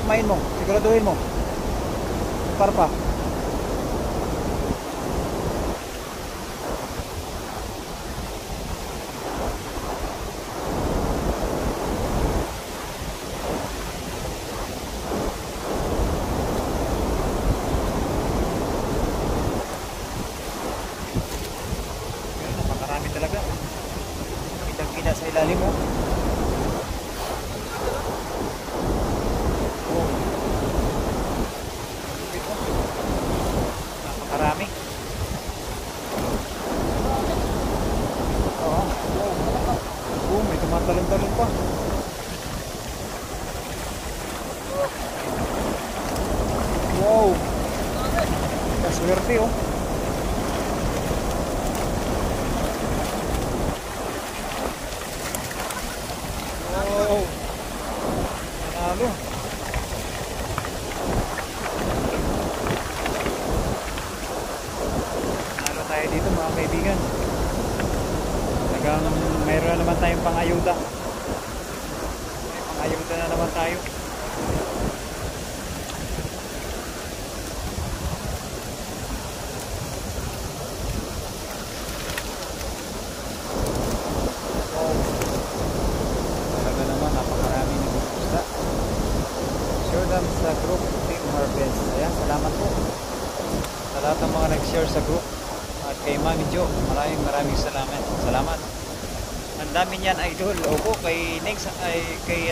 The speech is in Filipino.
Akmain mo, siguraduhin mo. Para pa. Napakarami talaga. Kitang-kita sa ilalim mo. Oh. Napakarami. Oo. Oh, may tumatalon-talon pa. Wow. Kaswerte oh. Wow. Panalo. Panalo tayo dito mga kaibigan. Talagang mayroon na naman tayong pang-ayuda. May pang-ayuda na naman tayo. Talaga naman napakarami ng isda. Share them sa group Team Harvest. Ayan, salamat po sa lahat ng mga nag-share sa group. At kay Mami Jo, maraming salamat. Ang dami niyan idol. Opo, kay next ay kay